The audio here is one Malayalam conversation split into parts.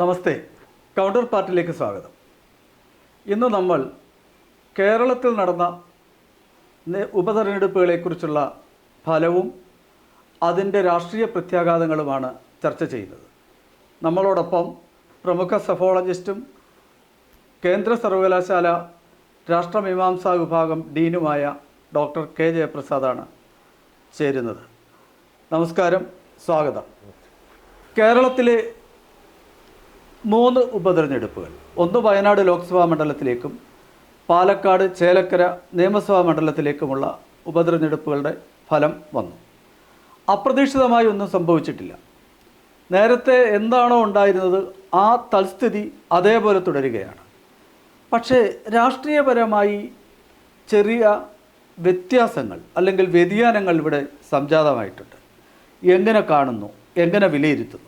നമസ്തേ, കൗണ്ടർ പാർട്ടിയിലേക്ക് സ്വാഗതം. ഇന്ന് നമ്മൾ കേരളത്തിൽ നടന്ന ഉപതെരഞ്ഞെടുപ്പുകളെക്കുറിച്ചുള്ള ഫലവും അതിൻ്റെ രാഷ്ട്രീയ പ്രത്യാഘാതങ്ങളുമാണ് ചർച്ച ചെയ്യുന്നത്. നമ്മളോടൊപ്പം പ്രമുഖ സെഫോളജിസ്റ്റും കേന്ദ്ര സർവകലാശാല രാഷ്ട്രമീമാംസാ വിഭാഗം ഡീനുമായ ഡോക്ടർ കെ ജയപ്രസാദാണ് ചേരുന്നത്. നമസ്കാരം, സ്വാഗതം. കേരളത്തിലെ 3 ഉപതെരഞ്ഞെടുപ്പുകൾ, ഒന്ന് വയനാട് ലോക്സഭാ മണ്ഡലത്തിലേക്കും പാലക്കാട് ചേലക്കര നിയമസഭാ മണ്ഡലത്തിലേക്കുമുള്ള ഉപതെരഞ്ഞെടുപ്പുകളുടെ ഫലം വന്നു. അപ്രതീക്ഷിതമായി ഒന്നും സംഭവിച്ചിട്ടില്ല. നേരത്തെ എന്താണോ ഉണ്ടായിരുന്നത് ആ തൽസ്ഥിതി അതേപോലെ തുടരുകയാണ്. പക്ഷേ രാഷ്ട്രീയപരമായി ചെറിയ വ്യത്യാസങ്ങൾ അല്ലെങ്കിൽ വ്യതിയാനങ്ങൾ ഇവിടെ സംജാതമായിട്ടുണ്ട്. എങ്ങനെ കാണുന്നു, എങ്ങനെ വിലയിരുത്തുന്നു?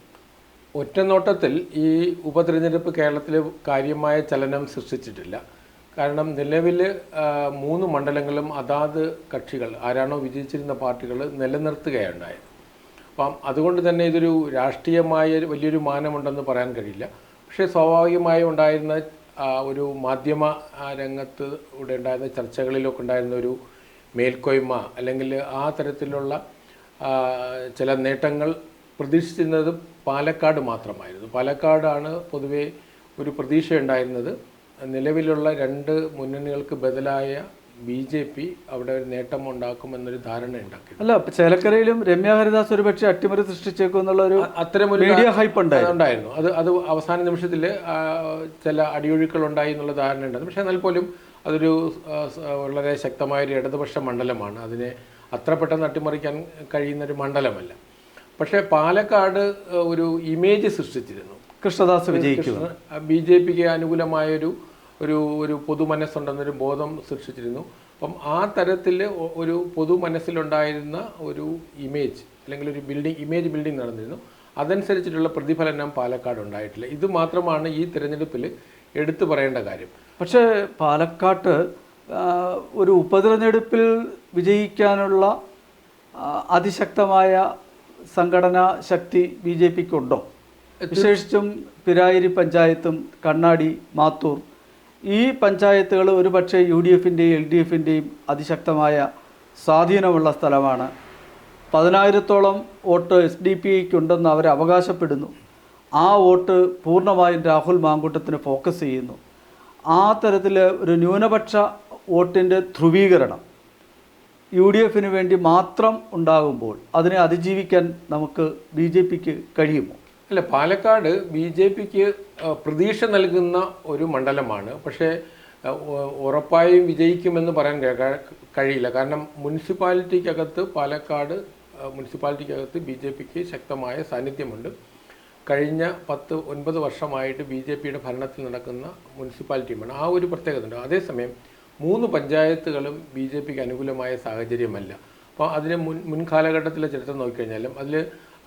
ഒറ്റനോട്ടത്തിൽ ഈ ഉപതെരഞ്ഞെടുപ്പ് കേരളത്തിൽ കാര്യമായ ചലനം സൃഷ്ടിച്ചിട്ടില്ല. കാരണം നിലവിൽ 3 മണ്ഡലങ്ങളും അതാത് കക്ഷികൾ ആരാണോ വിജയിച്ചിരുന്ന പാർട്ടികൾ നിലനിർത്തുകയുണ്ടായത്. അപ്പം അതുകൊണ്ട് തന്നെ ഇതൊരു രാഷ്ട്രീയമായ വലിയൊരു മാനമുണ്ടെന്ന് പറയാൻ കഴിയില്ല. പക്ഷേ സ്വാഭാവികമായി ഉണ്ടായിരുന്ന ഒരു മാധ്യമ രംഗത്ത് ഇവിടെ ഉണ്ടായിരുന്ന ചർച്ചകളിലൊക്കെ ഉണ്ടായിരുന്ന ഒരു മേൽക്കോയ്മ അല്ലെങ്കിൽ ആ തരത്തിലുള്ള ചില നേട്ടങ്ങൾ പ്രതീക്ഷിച്ചിരുന്നത് പാലക്കാട് മാത്രമായിരുന്നു. പാലക്കാടാണ് പൊതുവേ ഒരു പ്രതീക്ഷയുണ്ടായിരുന്നത്. നിലവിലുള്ള 2 മുന്നണികൾക്ക് ബദലായ BJP അവിടെ ഒരു നേട്ടം ഉണ്ടാക്കുമെന്നൊരു ധാരണ ഉണ്ടാക്കി. അല്ല, ചേലക്കരയിലും രമ്യ ഹരിദാസ് ഒരുപക്ഷെ അട്ടിമറി സൃഷ്ടിച്ചേക്കും എന്നുള്ള ഒരു അത്തരമൊരു മീഡിയ ഹൈപ്പ് ഉണ്ടായിരുന്നു. അത് അവസാന നിമിഷത്തിൽ ചില അടിയൊഴുക്കൾ ഉണ്ടായി എന്നുള്ള ധാരണ ഉണ്ടായിരുന്നു. പക്ഷേ എന്നാൽ പോലും അതൊരു വളരെ ശക്തമായൊരു ഇടതുപക്ഷ മണ്ഡലമാണ്. അതിനെ അത്ര പെട്ടെന്ന് അട്ടിമറിക്കാൻ കഴിയുന്നൊരു മണ്ഡലമല്ല. പക്ഷേ പാലക്കാട് ഒരു ഇമേജ് സൃഷ്ടിച്ചിരുന്നു. കൃഷ്ണദാസ് വിജയിക്കും, BJPക്ക് അനുകൂലമായൊരു ഒരു പൊതുമനസ്സുണ്ടെന്നൊരു ബോധം സൃഷ്ടിച്ചിരുന്നു. അപ്പം ആ തരത്തിൽ ഒരു പൊതു മനസ്സിലുണ്ടായിരുന്ന ഒരു ഇമേജ് അല്ലെങ്കിൽ ഒരു ഇമേജ് ബിൽഡിംഗ് നടന്നിരുന്നു. അതനുസരിച്ചിട്ടുള്ള പ്രതിഫലനം പാലക്കാട് ഉണ്ടായിട്ടില്ല. ഇത് മാത്രമാണ് ഈ തിരഞ്ഞെടുപ്പിൽ എടുത്തു പറയേണ്ട കാര്യം. പക്ഷേ പാലക്കാട്ട് ഒരു ഉപതെരഞ്ഞെടുപ്പിൽ വിജയിക്കാനുള്ള അതിശക്തമായ സംഘടനാ ശക്തി BJPക്കുണ്ടോ? വിശേഷിച്ചും പിരായിരി പഞ്ചായത്തും കണ്ണാടി, മാത്തൂർ ഈ പഞ്ചായത്തുകൾ ഒരുപക്ഷെ UDFൻ്റെയും LDFൻ്റെയും അതിശക്തമായ സ്വാധീനമുള്ള സ്ഥലമാണ്. 10,000-ഓളം വോട്ട് SDPIക്കുണ്ടെന്ന് അവർ അവകാശപ്പെടുന്നു. ആ വോട്ട് പൂർണ്ണമായും രാഹുൽ മാങ്കൂട്ടത്തിന് ഫോക്കസ് ചെയ്യുന്നു. ആ തരത്തിൽ ഒരു ന്യൂനപക്ഷ വോട്ടിൻ്റെ ധ്രുവീകരണം UDFന് വേണ്ടി മാത്രം ഉണ്ടാകുമ്പോൾ അതിനെ അതിജീവിക്കാൻ നമുക്ക് BJPക്ക് കഴിയുമോ? അല്ല, പാലക്കാട് BJPക്ക് പ്രതീക്ഷ നൽകുന്ന ഒരു മണ്ഡലമാണ്. പക്ഷേ ഉറപ്പായും വിജയിക്കുമെന്ന് പറയാൻ കഴിയില്ല. കാരണം മുനിസിപ്പാലിറ്റിക്കകത്ത് പാലക്കാട് മുനിസിപ്പാലിറ്റിക്കകത്ത് BJPക്ക് ശക്തമായ സാന്നിധ്യമുണ്ട്. കഴിഞ്ഞ 10-9 വർഷമായിട്ട് BJPയുടെ ഭരണത്തിൽ നടക്കുന്ന മുനിസിപ്പാലിറ്റിയുമാണ്. ആ ഒരു പ്രത്യേകത ഉണ്ട്. അതേസമയം 3 പഞ്ചായത്തുകളും BJPക്ക് അനുകൂലമായ സാഹചര്യമല്ല. അപ്പോൾ അതിന് മുൻകാലഘട്ടത്തിലെ ചരിത്രം നോക്കിക്കഴിഞ്ഞാലും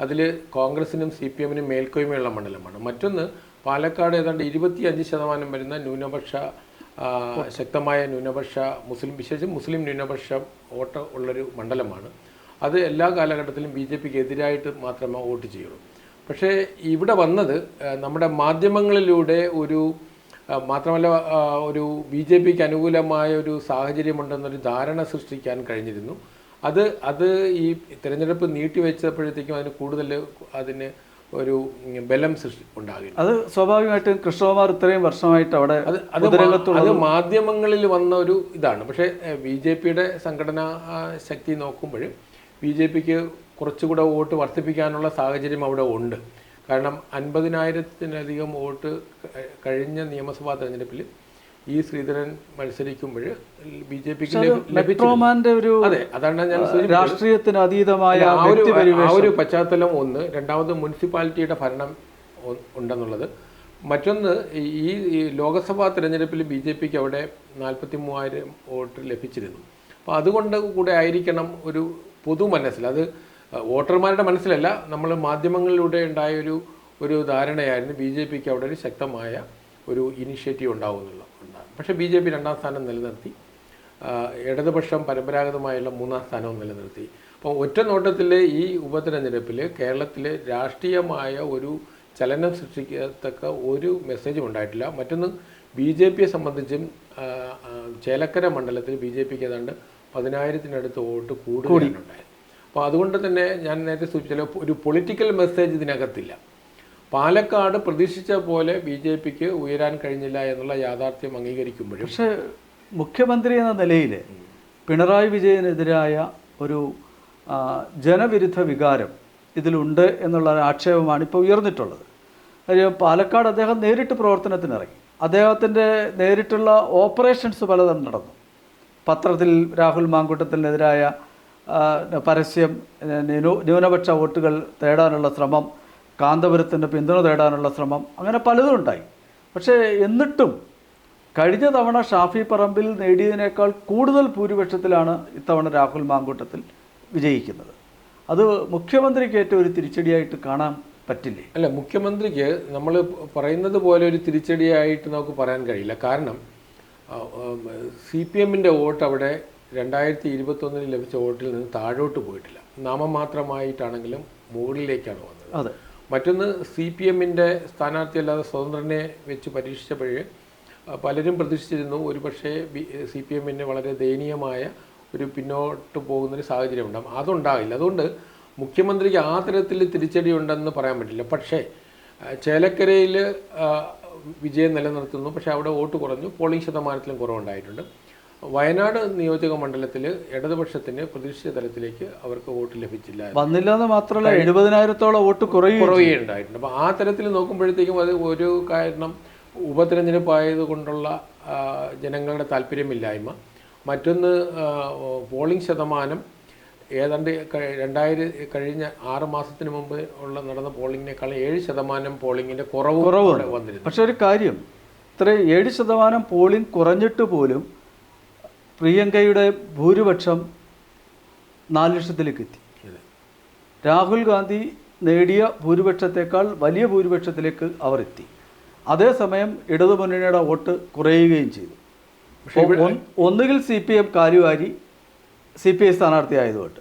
അതിൽ കോൺഗ്രസിനും CPMനും മേൽക്കോയ്മയുള്ള മണ്ഡലമാണ്. മറ്റൊന്ന് പാലക്കാട് ഏതാണ്ട് 25% വരുന്ന ശക്തമായ ന്യൂനപക്ഷ വിശേഷിച്ച് മുസ്ലിം ന്യൂനപക്ഷ വോട്ട് ഉള്ളൊരു മണ്ഡലമാണ്. അത് എല്ലാ കാലഘട്ടത്തിലും BJPക്ക് എതിരായിട്ട് മാത്രമേ വോട്ട് ചെയ്യുള്ളൂ. പക്ഷേ ഇവിടെ വന്നത് നമ്മുടെ മാധ്യമങ്ങളിലൂടെ മാത്രമല്ല ഒരു BJPക്ക് അനുകൂലമായ ഒരു സാഹചര്യമുണ്ടെന്നൊരു ധാരണ സൃഷ്ടിക്കാൻ കഴിഞ്ഞിരുന്നു. അത് ഈ തിരഞ്ഞെടുപ്പ് നീട്ടിവെച്ചപ്പോഴത്തേക്കും അതിന് ഒരു ബലം ഉണ്ടാകില്ല. അത് സ്വാഭാവികമായിട്ടും കൃഷ്ണകുമാർ ഇത്രയും വർഷമായിട്ട് അവിടെ അത് മാധ്യമങ്ങളിൽ വന്ന ഒരു ഇതാണ്. പക്ഷേ BJPയുടെ സംഘടനാ ശക്തി നോക്കുമ്പോൾ BJPക്ക് കുറച്ചുകൂടെ വോട്ട് വർദ്ധിപ്പിക്കാനുള്ള സാഹചര്യം അവിടെ ഉണ്ട്. കാരണം 50,000-ലധികം വോട്ട് കഴിഞ്ഞ നിയമസഭാ തെരഞ്ഞെടുപ്പിൽ ശ്രീധരൻ മത്സരിക്കുമ്പോൾ BJPക്ക് ലഭിച്ചു. അതെ, അതാണ് ഞാൻ രാഷ്ട്രീയത്തിന് അതീതമായ ഒരു പശ്ചാത്തലം ഒന്ന്. രണ്ടാമത് മുനിസിപ്പാലിറ്റിയുടെ ഭരണം ഉണ്ടെന്നുള്ളത്. മറ്റൊന്ന് ഈ ലോക്സഭാ തെരഞ്ഞെടുപ്പിൽ BJPക്ക് അവിടെ 43,000 വോട്ട് ലഭിച്ചിരുന്നു. അപ്പോൾ അതുകൊണ്ട് കൂടെ ആയിരിക്കണം ഒരു പൊതു മനസ്സിൽ, അത് വോട്ടർമാരുടെ മനസ്സിലല്ല, നമ്മൾ മാധ്യമങ്ങളിലൂടെ ഉണ്ടായ ഒരു ധാരണയായിരുന്നു BJPക്ക് അവിടെ ഒരു ശക്തമായ ഒരു ഇനിഷ്യേറ്റീവ് ഉണ്ടാവുമെന്നുള്ളത്. പക്ഷേ BJP 2ാം സ്ഥാനം നിലനിർത്തി. ഇടതുപക്ഷം പരമ്പരാഗതമായുള്ള 3ാം സ്ഥാനവും നിലനിർത്തി. അപ്പോൾ ഒറ്റ നോട്ടത്തിൽ ഈ ഉപതെരഞ്ഞെടുപ്പിൽ കേരളത്തിലെ രാഷ്ട്രീയമായ ഒരു ചലനം സൃഷ്ടിക്കത്തക്ക ഒരു മെസ്സേജും ഉണ്ടായിട്ടില്ല. മറ്റൊന്ന് BJPയെ സംബന്ധിച്ചും ചേലക്കര മണ്ഡലത്തിൽ BJPക്ക് ഏതാണ്ട് 10,000-നടുത്ത് വോട്ട് കൂടുതലുണ്ടായി. അപ്പോൾ അതുകൊണ്ട് തന്നെ ഞാൻ നേരത്തെ സൂചിപ്പിച്ചാൽ ഒരു പൊളിറ്റിക്കൽ മെസ്സേജ് ഇതിനകത്തില്ല. പാലക്കാട് പ്രതീക്ഷിച്ച പോലെ BJPക്ക് ഉയരാൻ കഴിഞ്ഞില്ല എന്നുള്ള യാഥാർത്ഥ്യം അംഗീകരിക്കുമ്പോഴും പക്ഷേ മുഖ്യമന്ത്രി എന്ന നിലയിൽ പിണറായി വിജയനെതിരായ ഒരു ജനവിരുദ്ധ വികാരം ഇതിലുണ്ട് എന്നുള്ള ആക്ഷേപമാണ് ഇപ്പോൾ ഉയർന്നിട്ടുള്ളത്. കാര്യം പാലക്കാട് അദ്ദേഹം നേരിട്ട് പ്രവർത്തനത്തിനിറങ്ങി. അദ്ദേഹത്തിൻ്റെ നേരിട്ടുള്ള ഓപ്പറേഷൻസ് പലതും നടന്നു. പത്രത്തിൽ രാഹുൽ മാങ്കൂട്ടത്തിനെതിരായ പരസ്യം, ന്യൂനപക്ഷ വോട്ടുകൾ തേടാനുള്ള ശ്രമം, കാന്തപുരത്തിൻ്റെ പിന്തുണ തേടാനുള്ള ശ്രമം, അങ്ങനെ പലതും ഉണ്ടായി. പക്ഷേ എന്നിട്ടും കഴിഞ്ഞ തവണ ഷാഫി പറമ്പിൽ നേടിയതിനേക്കാൾ കൂടുതൽ ഭൂരിപക്ഷത്തിലാണ് ഇത്തവണ രാഹുൽ മാങ്കൂട്ടത്തിൽ വിജയിക്കുന്നത്. അത് മുഖ്യമന്ത്രിക്ക് ഏറ്റവും ഒരു തിരിച്ചടിയായിട്ട് കാണാൻ പറ്റില്ലേ? അല്ല, മുഖ്യമന്ത്രിക്ക് നമ്മൾ പറയുന്നത് പോലെ ഒരു തിരിച്ചടിയായിട്ട് നമുക്ക് പറയാൻ കഴിയില്ല. കാരണം CPMൻ്റെ വോട്ട് അവിടെ 2021 ലഭിച്ച വോട്ടിൽ നിന്ന് താഴോട്ട് പോയിട്ടില്ല. നാമമാത്രമായിട്ടാണെങ്കിലും മുകളിലേക്കാണ് വന്നത്. അതെ. മറ്റൊന്ന് CPMൻ്റെ സ്ഥാനാർത്ഥി അല്ലാതെ സ്വതന്ത്രനെ വെച്ച് പരീക്ഷിച്ചപ്പോഴേ പലരും പ്രതീക്ഷിച്ചിരുന്നു ഒരുപക്ഷെ CPMന് വളരെ ദയനീയമായ ഒരു പിന്നോട്ട് പോകുന്നൊരു സാഹചര്യം ഉണ്ടാകും. അതുണ്ടാകില്ല. അതുകൊണ്ട് മുഖ്യമന്ത്രിക്ക് ആ തരത്തിൽ തിരിച്ചടി ഉണ്ടെന്ന് പറയാൻ പറ്റില്ല. പക്ഷേ ചേലക്കരയിൽ വിജയം നിലനിർത്തുന്നു. പക്ഷേ അവിടെ വോട്ട് കുറഞ്ഞു, പോളിംഗ് ശതമാനത്തിലും കുറവുണ്ടായിട്ടുണ്ട്. വയനാട് നിയോജക മണ്ഡലത്തിൽ ഇടതുപക്ഷത്തിന് പ്രതീക്ഷിച്ച തലത്തിലേക്ക് അവർക്ക് വോട്ട് ലഭിച്ചില്ല. വന്നില്ല എന്ന് മാത്രമല്ല 70,000-ഓളം വോട്ട് കുറയുകയുണ്ടായിട്ടുണ്ട്. അപ്പോൾ ആ തരത്തിൽ നോക്കുമ്പോഴത്തേക്കും അത് ഒരു കാരണം ഉപതെരഞ്ഞെടുപ്പായതുകൊണ്ടുള്ള ജനങ്ങളുടെ താല്പര്യമില്ലായ്മ, മറ്റൊന്ന് പോളിംഗ് ശതമാനം ഏതാണ്ട് കഴിഞ്ഞ 6 മാസത്തിന് മുമ്പ് നടന്ന പോളിങ്ങിനേക്കാളും 7% പോളിങ്ങിൻ്റെ കുറവ് വന്നിരുന്നു. പക്ഷെ ഒരു കാര്യം, ഇത്രയും 7% പോളിംഗ് കുറഞ്ഞിട്ട് പോലും പ്രിയങ്കയുടെ ഭൂരിപക്ഷം 4 ലക്ഷത്തിലേക്ക് എത്തി. രാഹുൽ ഗാന്ധി നേടിയ ഭൂരിപക്ഷത്തേക്കാൾ വലിയ ഭൂരിപക്ഷത്തിലേക്ക് അവർ എത്തി. അതേസമയം ഇടതുമുന്നണിയുടെ വോട്ട് കുറയുകയും ചെയ്തു. ഒന്നുകിൽ CPM കാര്യവാരി CPI സ്ഥാനാർത്ഥിയായതുകൊണ്ട്,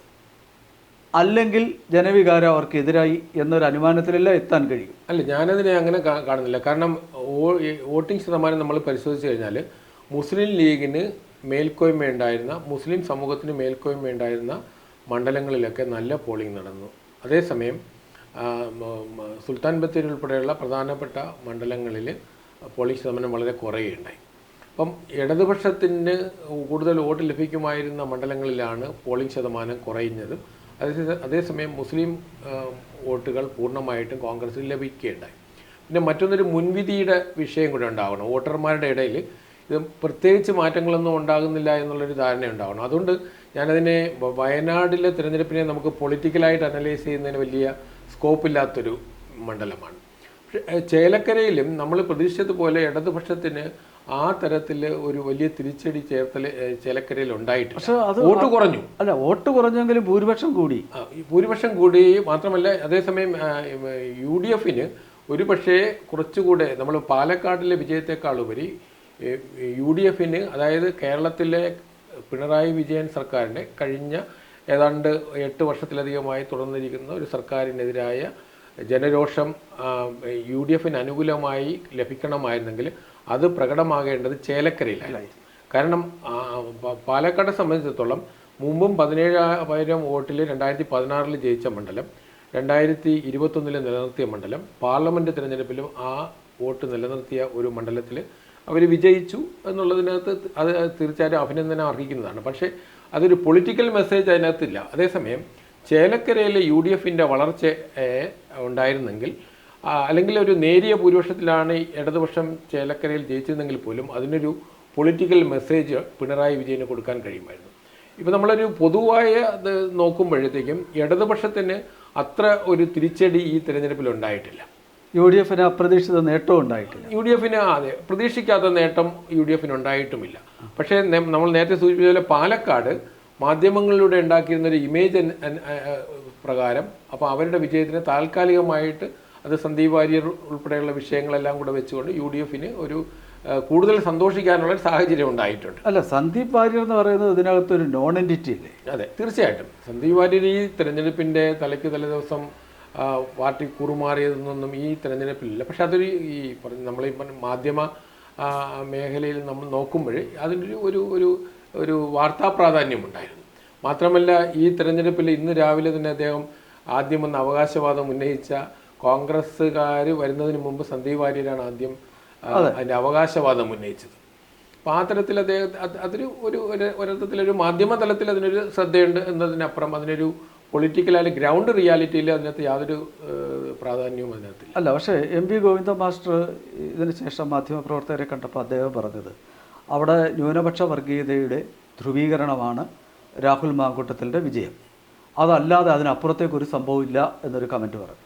അല്ലെങ്കിൽ ജനവികാരം അവർക്കെതിരായി എന്നൊരു അനുമാനത്തിലല്ല എത്താൻ കഴിയും. അല്ല, ഞാനതിനെ അങ്ങനെ കാണുന്നില്ല. കാരണം വോട്ടിംഗ് ശതമാനം നമ്മൾ പരിശോധിച്ച് കഴിഞ്ഞാൽ മുസ്ലിം ലീഗിന് മേൽക്കോയ്മയുണ്ടായിരുന്ന, മുസ്ലിം സമൂഹത്തിന് മേൽക്കോയ്മയുണ്ടായിരുന്ന മണ്ഡലങ്ങളിലൊക്കെ നല്ല പോളിംഗ് നടന്നു. അതേസമയം സുൽത്താൻ ബത്തേരി ഉൾപ്പെടെയുള്ള പ്രധാനപ്പെട്ട മണ്ഡലങ്ങളിൽ പോളിംഗ് ശതമാനം വളരെ കുറയുകയുണ്ടായി. അപ്പം ഇടതുപക്ഷത്തിന് കൂടുതൽ വോട്ട് ലഭിക്കുമായിരുന്ന മണ്ഡലങ്ങളിലാണ് പോളിംഗ് ശതമാനം കുറയുന്നത്. അതേസമയം മുസ്ലിം വോട്ടുകൾ പൂർണ്ണമായിട്ടും കോൺഗ്രസിൽ ലഭിക്കുകയുണ്ടായി. പിന്നെ മറ്റൊന്നൊരു മുൻവിധിയുടെ വിഷയം കൂടെ ഉണ്ടാവണം. വോട്ടർമാരുടെ ഇടയിൽ ഇത് പ്രത്യേകിച്ച് മാറ്റങ്ങളൊന്നും ഉണ്ടാകുന്നില്ല എന്നുള്ളൊരു ധാരണ ഉണ്ടാവണം. അതുകൊണ്ട് ഞാനതിനെ വയനാട്ടിലെ തിരഞ്ഞെടുപ്പിനെ നമുക്ക് പൊളിറ്റിക്കലായിട്ട് അനലൈസ് ചെയ്യുന്നതിന് വലിയ സ്കോപ്പില്ലാത്തൊരു മണ്ഡലമാണ്. പക്ഷേ ചേലക്കരയിലും നമ്മൾ പ്രതീക്ഷിച്ചതുപോലെ ഇടതുപക്ഷത്തിന് ആ തരത്തിൽ ഒരു വലിയ തിരിച്ചടി ചേലക്കരയിൽ ഉണ്ടായിട്ടില്ല. പക്ഷേ വോട്ട് കുറഞ്ഞു. അല്ല, വോട്ട് കുറഞ്ഞെങ്കിലും ഭൂരിപക്ഷം കൂടി. ഭൂരിപക്ഷം കൂടി മാത്രമല്ല, അതേസമയം UDFന് ഒരു പക്ഷേ കുറച്ചുകൂടെ നമ്മൾ പാലക്കാടിലെ വിജയത്തെക്കാളുപരി UDFന്, അതായത് കേരളത്തിലെ പിണറായി വിജയൻ സർക്കാരിൻ്റെ കഴിഞ്ഞ ഏതാണ്ട് 8 വർഷത്തിലധികമായി തുടർന്നിരിക്കുന്ന ഒരു സർക്കാരിനെതിരായ ജനരോഷം UDFന് അനുകൂലമായി ലഭിക്കണമായിരുന്നെങ്കിൽ അത് പ്രകടമാകേണ്ടത് ചേലക്കരയിലായിരുന്നു. കാരണം പാലക്കാട്ടെ സംബന്ധിച്ചിടത്തോളം മുമ്പും 17,000 വോട്ടിൽ 2016 ജയിച്ച മണ്ഡലം, 2021 നിലനിർത്തിയ മണ്ഡലം, പാർലമെൻറ്റ് തിരഞ്ഞെടുപ്പിലും ആ വോട്ട് നിലനിർത്തിയ ഒരു മണ്ഡലത്തിൽ അവർ വിജയിച്ചു എന്നുള്ളതിനകത്ത് അത് തീർച്ചയായും അഭിനന്ദനം അർഹിക്കുന്നതാണ്. പക്ഷേ അതൊരു പൊളിറ്റിക്കൽ മെസ്സേജ് അതിനകത്തില്ല. അതേസമയം ചേലക്കരയിലെ UDFൻ്റെ വളർച്ച ഉണ്ടായിരുന്നെങ്കിൽ, അല്ലെങ്കിൽ ഒരു നേരിയ ഭൂരിപക്ഷത്തിലാണ് ഇടതുപക്ഷം ചേലക്കരയിൽ ജയിച്ചതെങ്കിൽ പോലും അതിനൊരു പൊളിറ്റിക്കൽ മെസ്സേജ് പിണറായി വിജയന് കൊടുക്കാൻ കഴിയുമായിരുന്നു. ഇപ്പോൾ നമ്മളൊരു പൊതുവായ ഇത് നോക്കുമ്പോഴത്തേക്കും ഇടതുപക്ഷത്തിന് അത്ര ഒരു തിരിച്ചടി ഈ തിരഞ്ഞെടുപ്പിൽ ഉണ്ടായിട്ടില്ല. UDFന് അപ്രതീക്ഷിത നേട്ടവും ഉണ്ടായിട്ടില്ല. UDFന് അതെ, പ്രതീക്ഷിക്കാത്ത നേട്ടം UDFന് ഉണ്ടായിട്ടുമില്ല. പക്ഷേ നമ്മൾ നേരത്തെ സൂചിപ്പിച്ച പോലെ പാലക്കാട് മാധ്യമങ്ങളിലൂടെ ഉണ്ടാക്കിയിരുന്നൊരു ഇമേജ് പ്രകാരം, അപ്പോൾ അവരുടെ വിജയത്തിന് താൽക്കാലികമായിട്ട് അത് സന്ദീപ് വാര്യർ ഉൾപ്പെടെയുള്ള വിഷയങ്ങളെല്ലാം കൂടെ വെച്ചുകൊണ്ട് UDFന് ഒരു കൂടുതൽ സന്തോഷിക്കാനുള്ള ഒരു സാഹചര്യം ഉണ്ടായിട്ടുണ്ട്. അല്ല, സന്ദീപ് വാര്യർ എന്ന് പറയുന്നത് ഇതിനകത്തൊരു നോൺ എൻറ്റിറ്റി അല്ലേ? അതെ, തീർച്ചയായിട്ടും. സന്ദീപ് വാര്യർ ഈ തിരഞ്ഞെടുപ്പിൻ്റെ തലേ ദിവസം പാർട്ടി കൂറുമാറിയതെന്നൊന്നും ഈ തെരഞ്ഞെടുപ്പിലില്ല. പക്ഷെ അതൊരു ഈ നമ്മളീ മാധ്യമ മേഖലയിൽ നമ്മൾ നോക്കുമ്പോൾ അതിൻ്റെ ഒരു വാർത്താ പ്രാധാന്യമുണ്ടായിരുന്നു. മാത്രമല്ല ഈ തെരഞ്ഞെടുപ്പിൽ ഇന്ന് രാവിലെ തന്നെ അദ്ദേഹം ആദ്യം വന്ന് അവകാശവാദം ഉന്നയിച്ച കോൺഗ്രസ്സുകാർ വരുന്നതിന് മുമ്പ് സന്ദീപ് വാര്യരാണ് ആദ്യം അതിൻ്റെ അവകാശവാദം ഉന്നയിച്ചത്. അപ്പോൾ ആ തരത്തിൽ അദ്ദേഹം അതൊരു ഒരർത്ഥത്തിലൊരു മാധ്യമ തലത്തിൽ അതിനൊരു ശ്രദ്ധയുണ്ട് എന്നതിനപ്പുറം അതിനൊരു പൊളിറ്റിക്കൽ ഗ്രൗണ്ട് റിയാലിറ്റിയിൽ അതിനകത്ത് യാതൊരു പ്രാധാന്യവും അതിനകത്തില്ല. അല്ല, പക്ഷേ എം വി ഗോവിന്ദ മാസ്റ്റർ ഇതിന് ശേഷം മാധ്യമപ്രവർത്തകരെ കണ്ടപ്പോൾ അദ്ദേഹം പറഞ്ഞത് അവിടെ ന്യൂനപക്ഷ വർഗീയതയുടെ ധ്രുവീകരണമാണ് രാഹുൽ മാങ്കൂട്ടത്തിൻ്റെ വിജയം, അതല്ലാതെ അതിനപ്പുറത്തേക്ക് ഒരു സംഭവമില്ല എന്നൊരു കമൻറ്റ് പറഞ്ഞു.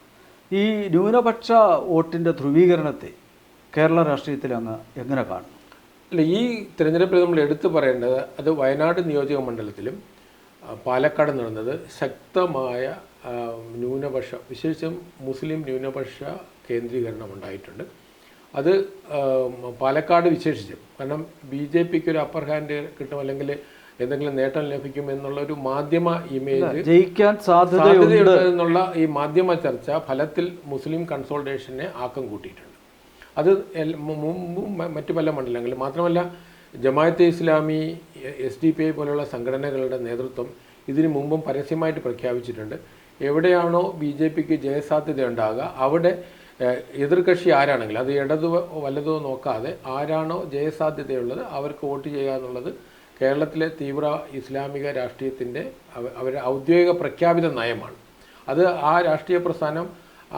ഈ ന്യൂനപക്ഷ വോട്ടിൻ്റെ ധ്രുവീകരണത്തെ കേരള രാഷ്ട്രീയത്തിൽ അങ്ങ് എങ്ങനെ കാണും? അല്ല, ഈ തിരഞ്ഞെടുപ്പിൽ നമ്മൾ എടുത്തു പറയേണ്ടത് അത് വയനാട് നിയോജക മണ്ഡലത്തിലും പാലക്കാട് നടന്നത് ശക്തമായ ന്യൂനപക്ഷ, വിശേഷിച്ചും മുസ്ലിം ന്യൂനപക്ഷ കേന്ദ്രീകരണം ഉണ്ടായിട്ടുണ്ട്. അത് പാലക്കാട് വിശേഷിച്ചും, കാരണം BJPക്ക് ഒരു അപ്പർ ഹാൻഡ് കിട്ടും അല്ലെങ്കിൽ എന്തെങ്കിലും നേട്ടം ലഭിക്കും എന്നുള്ള ഒരു മാധ്യമ ഇമേജ്, ജയിക്കാൻ സാധ്യതയുണ്ട് എന്നുള്ള ഈ മാധ്യമ ചർച്ച ഫലത്തിൽ മുസ്ലിം കൺസോൾട്ടേഷനെ ആക്കം കൂട്ടിയിട്ടുണ്ട്. അത് മുമ്പും മറ്റു പല മണ്ഡലങ്ങളിലും മാത്രമല്ല ജമാഅത്തെ ഇസ്ലാമി, SDPI പോലുള്ള സംഘടനകളുടെ നേതൃത്വം ഇതിനു മുമ്പും പരസ്യമായിട്ട് പ്രഖ്യാപിച്ചിട്ടുണ്ട്. എവിടെയാണോ BJPക്ക് ജയസാധ്യത ഉണ്ടാകുക അവിടെ എതിർകക്ഷി ആരാണെങ്കിലും അത് ഇടതോ വലതോ നോക്കാതെ ആരാണോ ജയസാധ്യതയുള്ളത് അവർക്ക് വോട്ട് ചെയ്യുക എന്നുള്ളത് കേരളത്തിലെ തീവ്ര ഇസ്ലാമിക രാഷ്ട്രീയത്തിൻ്റെ അവരുടെ ഔദ്യോഗിക പ്രഖ്യാപിത നയമാണ്. അത് ആ രാഷ്ട്രീയ പ്രസ്ഥാനം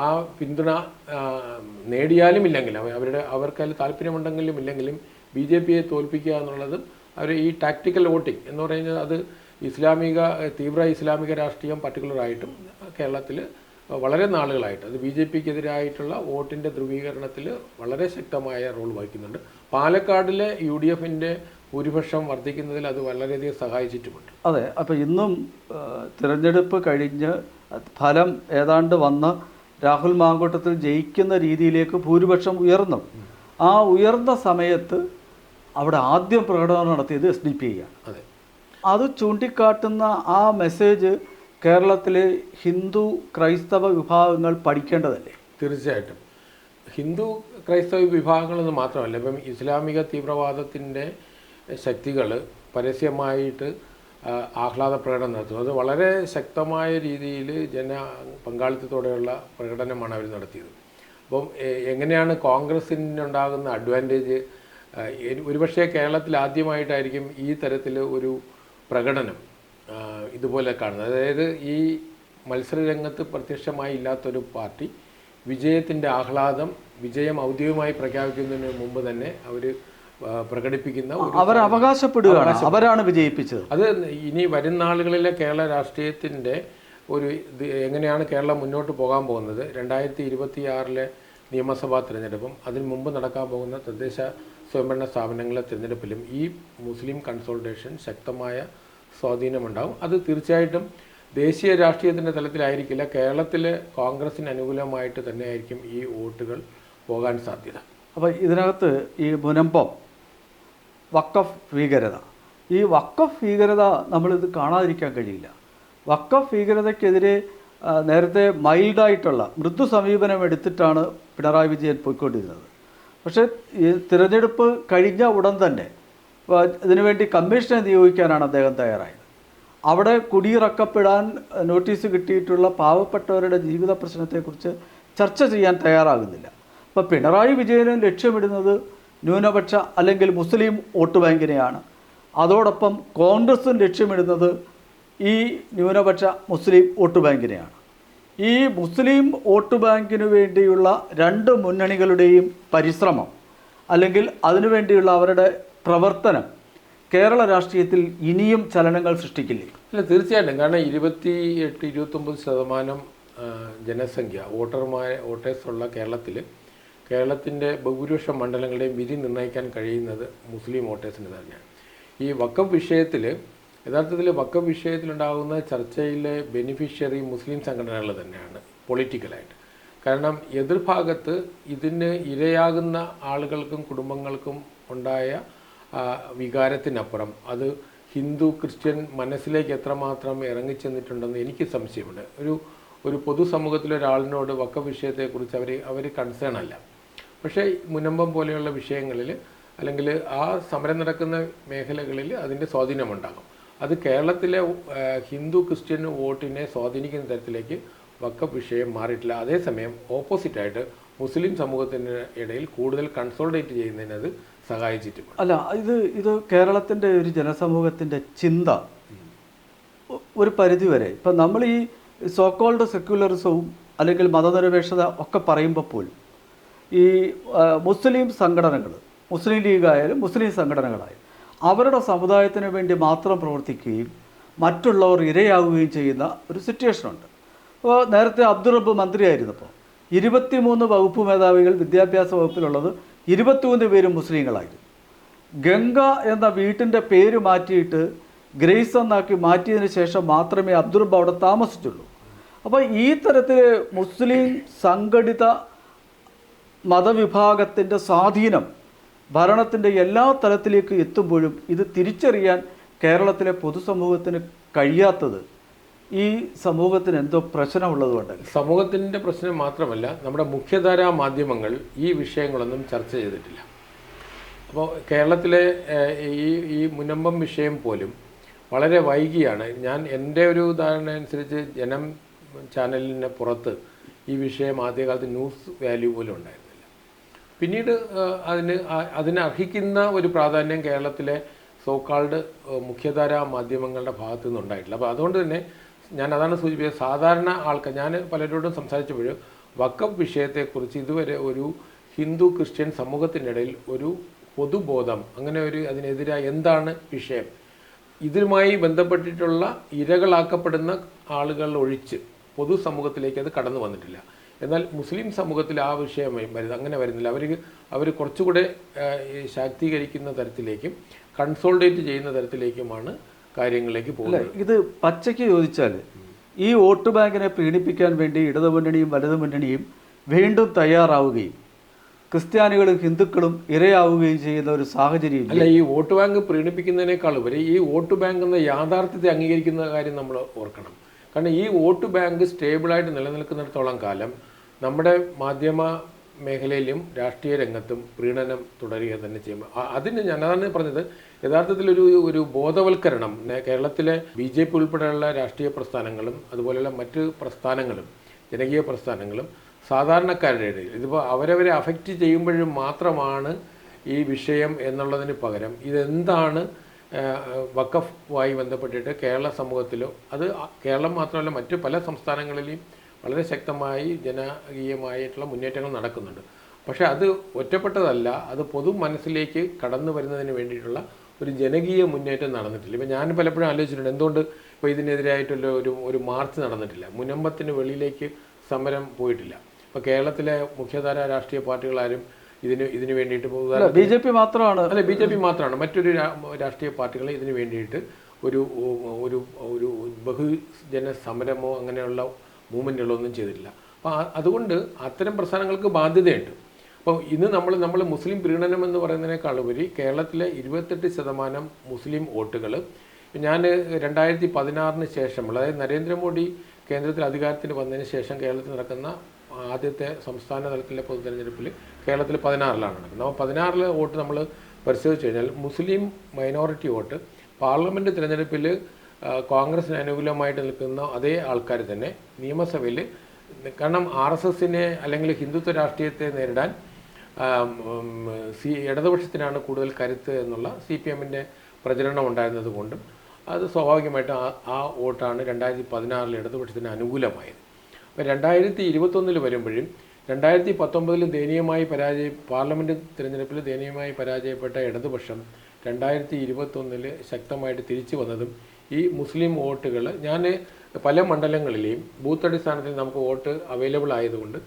ആ പിന്തുണ നേടിയാലും ഇല്ലെങ്കിലും അവർക്കതിൽ താല്പര്യമുണ്ടെങ്കിലും ഇല്ലെങ്കിലും BJPയെ തോൽപ്പിക്കുക എന്നുള്ളതും അവർ ഈ ടാക്ടിക്കൽ വോട്ടിംഗ് എന്ന് പറയുന്നത് അത് തീവ്ര ഇസ്ലാമിക രാഷ്ട്രീയം പർട്ടിക്കുലറായിട്ടും കേരളത്തിൽ വളരെ നാളുകളായിട്ട് അത് BJPക്കെതിരായിട്ടുള്ള വോട്ടിൻ്റെ ധ്രുവീകരണത്തിൽ വളരെ ശക്തമായ റോൾ വഹിക്കുന്നുണ്ട്. പാലക്കാടിലെ UDFൻ്റെ ഭൂരിപക്ഷം വർദ്ധിക്കുന്നതിൽ അത് വളരെയധികം സഹായിച്ചിട്ടുമുണ്ട്. അതെ, അപ്പോൾ ഇന്നും തിരഞ്ഞെടുപ്പ് കഴിഞ്ഞ് ഫലം ഏതാണ്ട് വന്ന് രാഹുൽ മാങ്കൂട്ടത്തിൽ ജയിക്കുന്ന രീതിയിലേക്ക് ഭൂരിപക്ഷം ഉയർന്നു. ആ ഉയർന്ന സമയത്ത് അവിടെ ആദ്യം പ്രകടനം നടത്തിയത് SDPI ആണ്. അതെ, അത് ചൂണ്ടിക്കാട്ടുന്ന ആ മെസ്സേജ് കേരളത്തിലെ ഹിന്ദു ക്രൈസ്തവ വിഭാഗങ്ങൾ പഠിക്കേണ്ടതല്ലേ? തീർച്ചയായിട്ടും. ഹിന്ദു ക്രൈസ്തവ വിഭാഗങ്ങളെന്ന് മാത്രമല്ല, ഇപ്പം ഇസ്ലാമിക തീവ്രവാദത്തിൻ്റെ ശക്തികൾ പരസ്യമായിട്ട് ആഹ്ലാദ പ്രകടനം നടത്തുന്നു. അത് വളരെ ശക്തമായ രീതിയിൽ പങ്കാളിത്തത്തോടെയുള്ള പ്രകടനമാണ് അവർ നടത്തിയത്. അപ്പം എങ്ങനെയാണ് കോൺഗ്രസിനുണ്ടാകുന്ന അഡ്വാൻറ്റേജ്? ഒരുപക്ഷെ കേരളത്തിൽ ആദ്യമായിട്ടായിരിക്കും ഈ തരത്തിൽ ഒരു പ്രകടനം ഇതുപോലെ കാണുന്നത്. അതായത് ഈ മത്സരരംഗത്ത് പ്രത്യക്ഷമായി ഇല്ലാത്തൊരു പാർട്ടി വിജയത്തിൻ്റെ ആഹ്ലാദം, വിജയം ഔദ്യോഗികമായി പ്രഖ്യാപിക്കുന്നതിന് മുമ്പ് തന്നെ അവർ പ്രകടിപ്പിക്കുന്ന, അവർ അവകാശപ്പെടുകയാണ് അവരാണ് വിജയിപ്പിച്ചത്. അത് ഇനി വരുന്ന നാളുകളിലെ കേരള രാഷ്ട്രീയത്തിൻ്റെ എങ്ങനെയാണ് കേരളം മുന്നോട്ട് പോകാൻ പോകുന്നത്, 2026 നിയമസഭാ തിരഞ്ഞെടുപ്പും അതിന് മുമ്പ് നടക്കാൻ പോകുന്ന തദ്ദേശ സ്വയംഭരണ സ്ഥാപനങ്ങളിലെ തിരഞ്ഞെടുപ്പിലും ഈ മുസ്ലിം കൺസോൾട്ടേഷൻ ശക്തമായ സ്വാധീനമുണ്ടാകും. അത് തീർച്ചയായിട്ടും ദേശീയ രാഷ്ട്രീയത്തിൻ്റെ തലത്തിലായിരിക്കില്ല, കേരളത്തിലെ കോൺഗ്രസിന് അനുകൂലമായിട്ട് തന്നെയായിരിക്കും ഈ വോട്ടുകൾ പോകാൻ സാധ്യത. അപ്പോൾ ഇതിനകത്ത് ഈ മുനമ്പം വഖഫ് ഭീകരത, ഈ വഖഫ് ഭീകരത നമ്മളിത് കാണാതിരിക്കാൻ കഴിയില്ല. വഖഫ് ഭീകരതയ്ക്കെതിരെ നേരത്തെ മൈൽഡായിട്ടുള്ള മൃദു സമീപനം എടുത്തിട്ടാണ് പിണറായി വിജയൻ പോയിക്കൊണ്ടിരുന്നത്. പക്ഷേ ഈ തിരഞ്ഞെടുപ്പ് കഴിഞ്ഞ ഉടൻ തന്നെ ഇതിനുവേണ്ടി കമ്മീഷനെ നിയോഗിക്കാനാണ് അദ്ദേഹം തയ്യാറായത്. അവിടെ കുടിയിറക്കപ്പെടാൻ നോട്ടീസ് കിട്ടിയിട്ടുള്ള പാവപ്പെട്ടവരുടെ ജീവിത പ്രശ്നത്തെക്കുറിച്ച് ചർച്ച ചെയ്യാൻ തയ്യാറാകുന്നില്ല. അപ്പോൾ പിണറായി വിജയനും ലക്ഷ്യമിടുന്നത് ന്യൂനപക്ഷ അല്ലെങ്കിൽ മുസ്ലിം വോട്ട് ബാങ്കിനെയാണ്. അതോടൊപ്പം കോൺഗ്രസും ലക്ഷ്യമിടുന്നത് ഈ ന്യൂനപക്ഷ മുസ്ലിം വോട്ട് ബാങ്കിനെയാണ്. ഈ മുസ്ലിം വോട്ട് ബാങ്കിനു വേണ്ടിയുള്ള രണ്ട് മുന്നണികളുടെയും പരിശ്രമം അല്ലെങ്കിൽ അതിനുവേണ്ടിയുള്ള അവരുടെ പ്രവർത്തനം കേരള രാഷ്ട്രീയത്തിൽ ഇനിയും ചലനങ്ങൾ സൃഷ്ടിക്കില്ലേ? അല്ല, തീർച്ചയായിട്ടും. കാരണം 28-29% ജനസംഖ്യ വോട്ടേഴ്സുള്ള കേരളത്തിൻ്റെ ബഹുഭൂരിപക്ഷ മണ്ഡലങ്ങളുടെയും വിധി നിർണ്ണയിക്കാൻ കഴിയുന്നത് മുസ്ലിം വോട്ടേഴ്സിന് തന്നെയാണ്. ഈ വഖഫ് വിഷയത്തിൽ യഥാർത്ഥത്തിൽ വഖഫ് വിഷയത്തിലുണ്ടാകുന്ന ചർച്ചയിലെ ബെനിഫിഷ്യറി മുസ്ലിം സംഘടനകൾ തന്നെയാണ് പൊളിറ്റിക്കലായിട്ട്. കാരണം എതിർഭാഗത്ത് ഇതിന് ഇരയാകുന്ന ആളുകൾക്കും കുടുംബങ്ങൾക്കും ഉണ്ടായ വികാരത്തിനപ്പുറം അത് ഹിന്ദു ക്രിസ്ത്യൻ മനസ്സിലേക്ക് എത്രമാത്രം ഇറങ്ങിച്ചെന്നിട്ടുണ്ടെന്ന് എനിക്ക് സംശയമുണ്ട്. ഒരു പൊതുസമൂഹത്തിലെ ഒരാളിനോട് വഖഫ് വിഷയത്തെക്കുറിച്ച് അവർ കൺസേൺ അല്ല. പക്ഷേ മുനമ്പം പോലെയുള്ള വിഷയങ്ങളിൽ അല്ലെങ്കിൽ ആ സമരം നടക്കുന്ന മേഖലകളിൽ അതിൻ്റെ സ്വാധീനമുണ്ടാകും. അത് കേരളത്തിലെ ഹിന്ദു ക്രിസ്ത്യൻ വോട്ടിനെ സ്വാധീനിക്കുന്ന തരത്തിലേക്ക് വഖഫ് വിഷയം മാറിയിട്ടില്ല. അതേസമയം ഓപ്പോസിറ്റായിട്ട് മുസ്ലിം സമൂഹത്തിൻ്റെ ഇടയിൽ കൂടുതൽ കൺസോൾഡേറ്റ് ചെയ്യുന്നതിന് അത് സഹായിച്ചിട്ടുണ്ട്. അല്ല, ഇത് കേരളത്തിൻ്റെ ഒരു ജനസമൂഹത്തിൻ്റെ ചിന്ത ഒരു പരിധിവരെ ഇപ്പം നമ്മൾ ഈ സോക്കോൾഡ് സെക്യുലറിസവും അല്ലെങ്കിൽ മതനിരപേക്ഷത ഒക്കെ പറയുമ്പോൾ പോലും ഈ മുസ്ലിം സംഘടനകൾ, മുസ്ലിം ലീഗായാലും മുസ്ലിം സംഘടനകളായാലും അവരുടെ സമുദായത്തിന് വേണ്ടി മാത്രം പ്രവർത്തിക്കുകയും മറ്റുള്ളവർ ഇരയാവുകയും ചെയ്യുന്ന ഒരു സിറ്റുവേഷനുണ്ട്. അപ്പോൾ നേരത്തെ അബ്ദുൾ റബ്ബ് മന്ത്രിയായിരുന്നപ്പോൾ 23 വകുപ്പ് മേധാവികൾ വിദ്യാഭ്യാസ വകുപ്പിലുള്ളത് 23 പേരും മുസ്ലിങ്ങളായിരുന്നു. ഗംഗ എന്ന വീട്ടിൻ്റെ പേര് മാറ്റിയിട്ട് ഗ്രേസ് എന്നാക്കി മാറ്റിയതിന് ശേഷം മാത്രമേ അബ്ദുൾ റബ്ബ് അവിടെ താമസിച്ചുള്ളൂ. അപ്പോൾ ഈ തരത്തിൽ മുസ്ലിം സംഘടിത മതവിഭാഗത്തിൻ്റെ സ്വാധീനം ഭരണത്തിൻ്റെ എല്ലാ തലത്തിലേക്ക് എത്തുമ്പോഴും ഇത് തിരിച്ചറിയാൻ കേരളത്തിലെ പൊതുസമൂഹത്തിന് കഴിയാത്തത് ഈ സമൂഹത്തിന് എന്തോ പ്രശ്നമുള്ളതുകൊണ്ട്. സമൂഹത്തിൻ്റെ പ്രശ്നം മാത്രമല്ല, നമ്മുടെ മുഖ്യധാരാ മാധ്യമങ്ങൾ ഈ വിഷയങ്ങളൊന്നും ചർച്ച ചെയ്തിട്ടില്ല. അപ്പോൾ കേരളത്തിലെ ഈ മുനമ്പം വിഷയം പോലും വളരെ വൈകിയാണ്. ഞാൻ എൻ്റെ ഒരു ഉദാഹരണം അനുസരിച്ച് ജനം ചാനലിന് പുറത്ത് ഈ വിഷയം ആദ്യകാലത്ത് ന്യൂസ് വാല്യൂ പോലും ഉണ്ടായിരുന്നില്ല. പിന്നീട് അതിന് അർഹിക്കുന്ന ഒരു പ്രാധാന്യം കേരളത്തിലെ സോക്കാൾഡ് മുഖ്യധാരാ മാധ്യമങ്ങളുടെ ഭാഗത്തു നിന്നുണ്ടായിട്ടില്ല. അപ്പോൾ അതുകൊണ്ട് തന്നെ ഞാൻ അതാണ് സൂചിപ്പിച്ചത്, സാധാരണ ആൾക്കാർ, ഞാൻ പലരോടും സംസാരിച്ചപ്പോഴും വഖഫ് വിഷയത്തെക്കുറിച്ച് ഇതുവരെ ഒരു ഹിന്ദു ക്രിസ്ത്യൻ സമൂഹത്തിനിടയിൽ ഒരു പൊതുബോധം, അങ്ങനെ ഒരു അതിനെതിരായി എന്താണ് വിഷയം, ഇതുമായി ബന്ധപ്പെട്ടിട്ടുള്ള ഇരകളാക്കപ്പെടുന്ന ആളുകൾ ഒഴിച്ച് പൊതുസമൂഹത്തിലേക്ക് അത് കടന്നു വന്നിട്ടില്ല. എന്നാൽ മുസ്ലിം സമൂഹത്തിൽ ആ വിഷയം അങ്ങനെ വരുന്നില്ല. അവർ കുറച്ചുകൂടെ ശാക്തീകരിക്കുന്ന തരത്തിലേക്കും കൺസോൾഡേറ്റ് ചെയ്യുന്ന തരത്തിലേക്കുമാണ് കാര്യങ്ങളിലേക്ക് പോകുന്നത്. ഇത് പച്ചയ്ക്ക് ചോദിച്ചാൽ ഈ വോട്ട് ബാങ്കിനെ പീഡിപ്പിക്കാൻ വേണ്ടി ഇടതുമുന്നണിയും വലതുമുന്നണിയും വീണ്ടും തയ്യാറാവുകയും ക്രിസ്ത്യാനികളും ഹിന്ദുക്കളും ഇരയാവുകയും ചെയ്യുന്ന ഒരു സാഹചര്യം അല്ല. ഈ വോട്ട് ബാങ്ക് പ്രീണിപ്പിക്കുന്നതിനേക്കാൾ ഉപരി ഈ വോട്ട് ബാങ്ക് എന്ന യാഥാർത്ഥ്യത്തെ അംഗീകരിക്കുന്ന കാര്യം നമ്മൾ ഓർക്കണം. കാരണം ഈ വോട്ട് ബാങ്ക് സ്റ്റേബിളായിട്ട് നിലനിൽക്കുന്നിടത്തോളം കാലം നമ്മുടെ മാധ്യമ മേഖലയിലും രാഷ്ട്രീയ രംഗത്തും പ്രീണനം തുടരുക തന്നെ ചെയ്യും. അതിന് ഞാനതാണ് പറഞ്ഞത്, യഥാർത്ഥത്തിലൊരു ബോധവൽക്കരണം കേരളത്തിലെ BJP ഉൾപ്പെടെയുള്ള രാഷ്ട്രീയ പ്രസ്ഥാനങ്ങളും അതുപോലെയുള്ള മറ്റ് പ്രസ്ഥാനങ്ങളും ജനകീയ പ്രസ്ഥാനങ്ങളും സാധാരണക്കാരുടെ ഇടയിൽ ഇതിപ്പോൾ അവരവരെ അഫക്റ്റ് ചെയ്യുമ്പോഴും മാത്രമാണ് ഈ വിഷയം എന്നുള്ളതിന് പകരം ഇതെന്താണ് വഖഫുമായി ബന്ധപ്പെട്ടിട്ട് കേരള സമൂഹത്തിലോ, അത് കേരളം മാത്രമല്ല മറ്റ് പല സംസ്ഥാനങ്ങളിലെയും വളരെ ശക്തമായി ജനകീയമായിട്ടുള്ള മുന്നേറ്റങ്ങൾ നടക്കുന്നുണ്ട്. പക്ഷേ അത് ഒറ്റപ്പെട്ടതല്ല, അത് പൊതു മനസ്സിലേക്ക് കടന്നു വരുന്നതിന് വേണ്ടിയിട്ടുള്ള ഒരു ജനകീയ മുന്നേറ്റം നടന്നിട്ടില്ല. ഇപ്പം ഞാൻ പലപ്പോഴും ആലോചിച്ചിട്ടുണ്ട്, എന്തുകൊണ്ട് ഇപ്പോൾ ഇതിനെതിരായിട്ടുള്ള ഒരു മാർച്ച് നടന്നിട്ടില്ല, മുനമ്പത്തിന് വെളിയിലേക്ക് സമരം പോയിട്ടില്ല. ഇപ്പോൾ കേരളത്തിലെ മുഖ്യധാര രാഷ്ട്രീയ പാർട്ടികളാരും ഇതിന് വേണ്ടിയിട്ട് BJP മാത്രമാണ്, അല്ല BJP മാത്രമാണ്, മറ്റൊരു രാഷ്ട്രീയ പാർട്ടികൾ ഇതിന് വേണ്ടിയിട്ട് ഒരു ഒരു ഒരു ബഹുജന സമരമോ അങ്ങനെയുള്ള മൂവ്മെൻറ്റുകളൊന്നും ചെയ്തിട്ടില്ല. അപ്പോൾ അതുകൊണ്ട് അത്തരം പ്രസ്ഥാനങ്ങൾക്ക് ബാധ്യതയുണ്ട്. അപ്പോൾ ഇന്ന് നമ്മൾ മുസ്ലിം പ്രീണനം എന്ന് പറയുന്നതിനേക്കാൾ ഉപരി കേരളത്തിലെ 28% മുസ്ലിം വോട്ടുകൾ ഞാൻ 2016 ശേഷമുള്ള, അതായത് നരേന്ദ്രമോദി കേന്ദ്രത്തിൽ അധികാരത്തിൽ വന്നതിന് ശേഷം കേരളത്തിൽ നടക്കുന്ന ആദ്യത്തെ സംസ്ഥാന തലത്തിലെ പൊതു തെരഞ്ഞെടുപ്പിൽ കേരളത്തിൽ 16-ലാണ് നടക്കുന്നത്. അപ്പോൾ 16 വോട്ട് നമ്മൾ പരിശോധിച്ച് കഴിഞ്ഞാൽ മുസ്ലിം മൈനോറിറ്റി വോട്ട് പാർലമെൻറ്റ് തിരഞ്ഞെടുപ്പിൽ കോൺഗ്രസിന് അനുകൂലമായിട്ട് നിൽക്കുന്ന അതേ ആൾക്കാർ തന്നെ നിയമസഭയിൽ, കാരണം RSSനെ അല്ലെങ്കിൽ ഹിന്ദുത്വ രാഷ്ട്രീയത്തെ നേരിടാൻ ഇടതുപക്ഷത്തിനാണ് കൂടുതൽ കരുത്ത് എന്നുള്ള CPMൻ്റെ പ്രചരണം ഉണ്ടായിരുന്നത് കൊണ്ടും അത് സ്വാഭാവികമായിട്ടും ആ വോട്ടാണ് 2016 ഇടതുപക്ഷത്തിന് അനുകൂലമായത്. അപ്പോൾ 2021 വരുമ്പോഴും 2019 ദയനീയമായി പാർലമെൻറ്റ് തിരഞ്ഞെടുപ്പിൽ ദയനീയമായി പരാജയപ്പെട്ട ഇടതുപക്ഷം 2021 ശക്തമായിട്ട് തിരിച്ചു വന്നതും ഈ മുസ്ലിം വോട്ടുകൾ, ഞാൻ പല മണ്ഡലങ്ങളിലെയും ബൂത്ത് അടിസ്ഥാനത്തിൽ നമുക്ക് വോട്ട് അവൈലബിൾ ആയതുകൊണ്ട്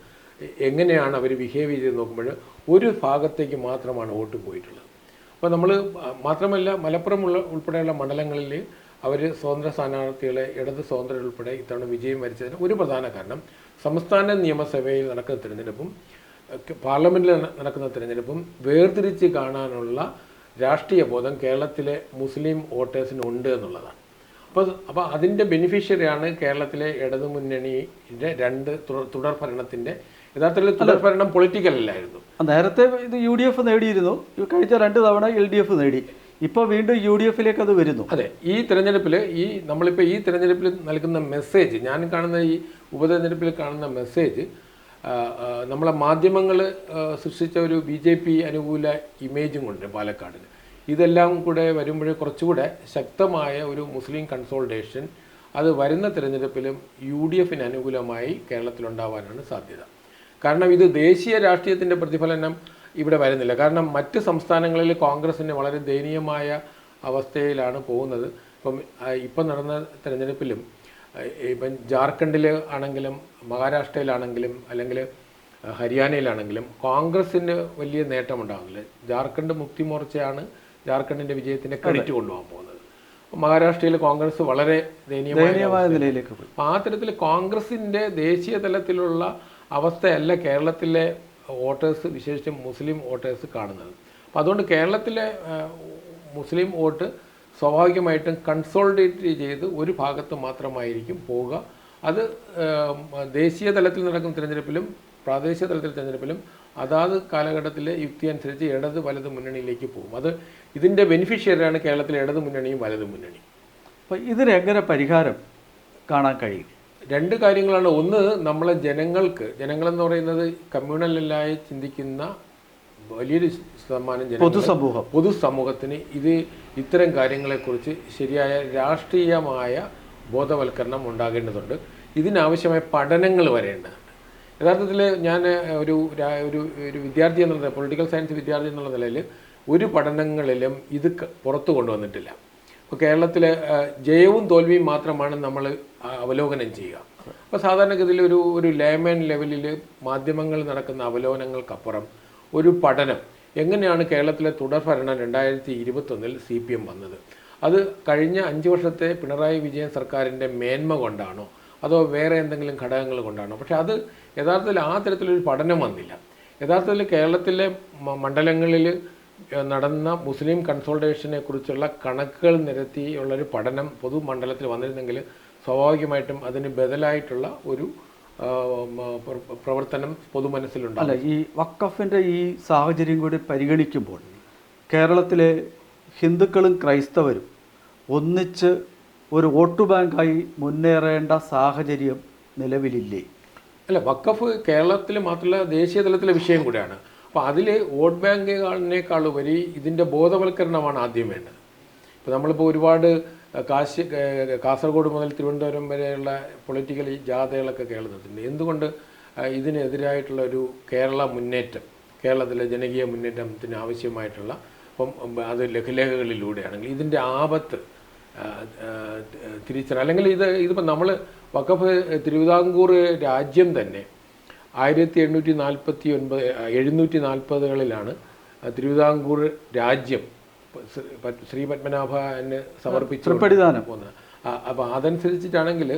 എങ്ങനെയാണ് അവർ ബിഹേവ് ചെയ്ത് നോക്കുമ്പോൾ ഒരു ഭാഗത്തേക്ക് മാത്രമാണ് വോട്ട് പോയിട്ടുള്ളത്. അപ്പോൾ നമ്മൾ മാത്രമല്ല മലപ്പുറം ഉൾപ്പെടെയുള്ള മണ്ഡലങ്ങളിൽ അവർ സ്വതന്ത്ര സ്ഥാനാർത്ഥികളെ, ഇടത് സ്വതന്ത്രർ ഉൾപ്പെടെ ഇത്തവണ വിജയം വരിച്ചതിന് ഒരു പ്രധാന കാരണം സംസ്ഥാന നിയമസഭയിൽ നടക്കുന്ന തിരഞ്ഞെടുപ്പും പാർലമെൻറ്റിൽ നടക്കുന്ന തിരഞ്ഞെടുപ്പും വേർതിരിച്ച് കാണാനുള്ള രാഷ്ട്രീയ ബോധം കേരളത്തിലെ മുസ്ലിം വോട്ടേഴ്സിനുണ്ട് എന്നുള്ളതാണ്. അപ്പോൾ അതിൻ്റെ ബെനിഫിഷ്യറിയാണ് കേരളത്തിലെ ഇടതുമുന്നണിയുടെ 2 തുടർ ഭരണത്തിൻ്റെ. യഥാർത്ഥത്തിൽ തുടർ ഭരണം പൊളിറ്റിക്കൽ അല്ലായിരുന്നു. നേരത്തെ ഇത് UDF നേടിയിരുന്നു, കഴിഞ്ഞ 2 തവണ LDF നേടി, ഇപ്പോൾ വീണ്ടും UDFിലേക്ക് അത് വരുന്നു. അതെ, ഈ തെരഞ്ഞെടുപ്പിൽ നമ്മളിപ്പോൾ ഈ തെരഞ്ഞെടുപ്പിൽ നൽകുന്ന മെസ്സേജ്, ഞാൻ കാണുന്ന ഈ ഉപതെരഞ്ഞെടുപ്പിൽ കാണുന്ന മെസ്സേജ്, നമ്മളെ മാധ്യമങ്ങൾ സൃഷ്ടിച്ച ഒരു BJP അനുകൂല ഇമേജും കൊണ്ട് പാലക്കാടിന്, ഇതെല്ലാം കൂടെ വരുമ്പോഴേ കുറച്ചുകൂടെ ശക്തമായ ഒരു മുസ്ലിം കൺസോൾട്ടേഷൻ അത് വരുന്ന തെരഞ്ഞെടുപ്പിലും UDFന് അനുകൂലമായി കേരളത്തിലുണ്ടാവാനാണ് സാധ്യത. കാരണം ഇത് ദേശീയ രാഷ്ട്രീയത്തിൻ്റെ പ്രതിഫലനം ഇവിടെ വരുന്നില്ല. കാരണം മറ്റ് സംസ്ഥാനങ്ങളിൽ കോൺഗ്രസിന് വളരെ ദയനീയമായ അവസ്ഥയിലാണ് പോകുന്നത്. ഇപ്പം നടന്ന തെരഞ്ഞെടുപ്പിലും ഇപ്പം ജാർഖണ്ഡിൽ ആണെങ്കിലും മഹാരാഷ്ട്രയിലാണെങ്കിലും അല്ലെങ്കിൽ ഹരിയാനയിലാണെങ്കിലും കോൺഗ്രസിന് വലിയ നേട്ടമുണ്ടാകുന്നില്ല. ജാർഖണ്ഡ് മുക്തി മോർച്ചയാണ് ജാർഖണ്ഡിൻ്റെ വിജയത്തിൻ്റെ ക്രെഡിറ്റ് കൊണ്ടുപോകാൻ പോകുന്നത്. മഹാരാഷ്ട്രയിൽ കോൺഗ്രസ് വളരെ ദയനീയമായ നിലയിലേക്ക് പോയി. ആ തരത്തിൽ കോൺഗ്രസിൻ്റെ ദേശീയ തലത്തിലുള്ള അവസ്ഥയല്ല കേരളത്തിലെ വോട്ടേഴ്സ്, വിശേഷിച്ചും മുസ്ലിം വോട്ടേഴ്സ് കാണുന്നത്. അപ്പം അതുകൊണ്ട് കേരളത്തിലെ മുസ്ലിം വോട്ട് സ്വാഭാവികമായിട്ടും കൺസോളിഡേറ്റ് ചെയ്ത് ഒരു ഭാഗത്ത് മാത്രമായിരിക്കും പോവുക. അത് ദേശീയ തലത്തിൽ നടക്കുന്ന തിരഞ്ഞെടുപ്പിലും പ്രാദേശിക തലത്തിൽ തിരഞ്ഞെടുപ്പിലും അതാത് കാലഘട്ടത്തിലെ യുക്തി അനുസരിച്ച് ഇടത് വലത് മുന്നണിയിലേക്ക് പോകും. അത് ഇതിൻ്റെ ബെനിഫിഷ്യറിയാണ് കേരളത്തിലെ ഇടത് മുന്നണിയും വലത് മുന്നണിയും. അപ്പോൾ ഇതിനെങ്ങനെ പരിഹാരം കാണാൻ കഴിയും? 2 കാര്യങ്ങളാണ്. ഒന്ന്, നമ്മളെ ജനങ്ങളെന്ന് പറയുന്നത് കമ്മ്യൂണലായി ചിന്തിക്കുന്ന വലിയൊരു ശതമാനം പൊതുസമൂഹത്തിന് ഇത്തരം കാര്യങ്ങളെക്കുറിച്ച് ശരിയായ രാഷ്ട്രീയമായ ബോധവൽക്കരണം ഉണ്ടാകേണ്ടതുണ്ട്. ഇതിനാവശ്യമായ പഠനങ്ങൾ വരേണ്ടതുണ്ട്. യഥാർത്ഥത്തിൽ ഞാൻ ഒരു വിദ്യാർത്ഥി എന്നുള്ള പൊളിറ്റിക്കൽ സയൻസ് വിദ്യാർത്ഥി എന്നുള്ള നിലയിൽ ഒരു പഠനങ്ങളിലും ഇത് പുറത്തു കൊണ്ടുവന്നിട്ടില്ല. ഇപ്പോൾ കേരളത്തിലെ ജയവും തോൽവിയും മാത്രമാണ് നമ്മൾ അവലോകനം ചെയ്യുക. അപ്പോൾ സാധാരണഗതിയിൽ ഒരു ലേമൻ ലെവലിൽ മാധ്യമങ്ങൾ നടക്കുന്ന അവലോകനങ്ങൾക്കപ്പുറം ഒരു പഠനം, എങ്ങനെയാണ് കേരളത്തിലെ തുടർഭരണം 2021 CPM വന്നത്, അത് കഴിഞ്ഞ 5 വർഷത്തെ പിണറായി വിജയൻ സർക്കാരിൻ്റെ മേന്മ കൊണ്ടാണോ അതോ വേറെ എന്തെങ്കിലും ഘടകങ്ങൾ കൊണ്ടാണോ? പക്ഷേ അത് യഥാർത്ഥത്തിൽ ആ തരത്തിലൊരു പഠനം വന്നില്ല. യഥാർത്ഥത്തിൽ കേരളത്തിലെ മണ്ഡലങ്ങളിൽ നടന്ന മുസ്ലിം കൺസോൾട്ടേഷനെ കുറിച്ചുള്ള കണക്കുകൾ നിരത്തിയുള്ളൊരു പഠനം പൊതുമണ്ഡലത്തിൽ വന്നിരുന്നെങ്കിൽ സ്വാഭാവികമായിട്ടും അതിന് ബദലായിട്ടുള്ള ഒരു പ്രവർത്തനം പൊതുമനസ്സിലുണ്ടാകും. അല്ല, ഈ വഖഫിൻ്റെ ഈ സാഹചര്യം കൂടി പരിഗണിക്കുമ്പോൾ കേരളത്തിലെ ഹിന്ദുക്കളും ക്രൈസ്തവരും ഒന്നിച്ച് ഒരു വോട്ട് ബാങ്കായി മുന്നേറേണ്ട സാഹചര്യം നിലവിലില്ലേ? അല്ല, വഖഫ് കേരളത്തിൽ മാത്രമല്ല ദേശീയ തലത്തിലെ വിഷയം കൂടെയാണ്. അപ്പോൾ അതിൽ വോട്ട് ബാങ്കിനേക്കാളുപരി ഇതിൻ്റെ ബോധവൽക്കരണമാണ് ആദ്യം വേണ്ടത്. ഇപ്പോൾ നമ്മളിപ്പോൾ ഒരുപാട് കാസർഗോഡ് മുതൽ തിരുവനന്തപുരം വരെയുള്ള പൊളിറ്റിക്കൽ ജാഥകളൊക്കെ കേരളത്തിലുണ്ട്. എന്തുകൊണ്ട് ഇതിനെതിരായിട്ടുള്ള ഒരു കേരള മുന്നേറ്റം, കേരളത്തിലെ ജനകീയ മുന്നേറ്റത്തിന് ആവശ്യമായിട്ടുള്ള, അപ്പം അത് ലഘുലേഖകളിലൂടെയാണെങ്കിൽ ഇതിൻ്റെ ആപത്ത് തിരിച്ചറിയാം. അല്ലെങ്കിൽ ഇതിപ്പോൾ നമ്മൾ വഖഫ് തിരുവിതാംകൂർ രാജ്യം തന്നെ 740-കളിലാണ് തിരുവിതാംകൂർ രാജ്യം ശ്രീ പത്മനാഭന് സമർപ്പിച്ചു പോകുന്നത്. അപ്പോൾ അതനുസരിച്ചിട്ടാണെങ്കിൽ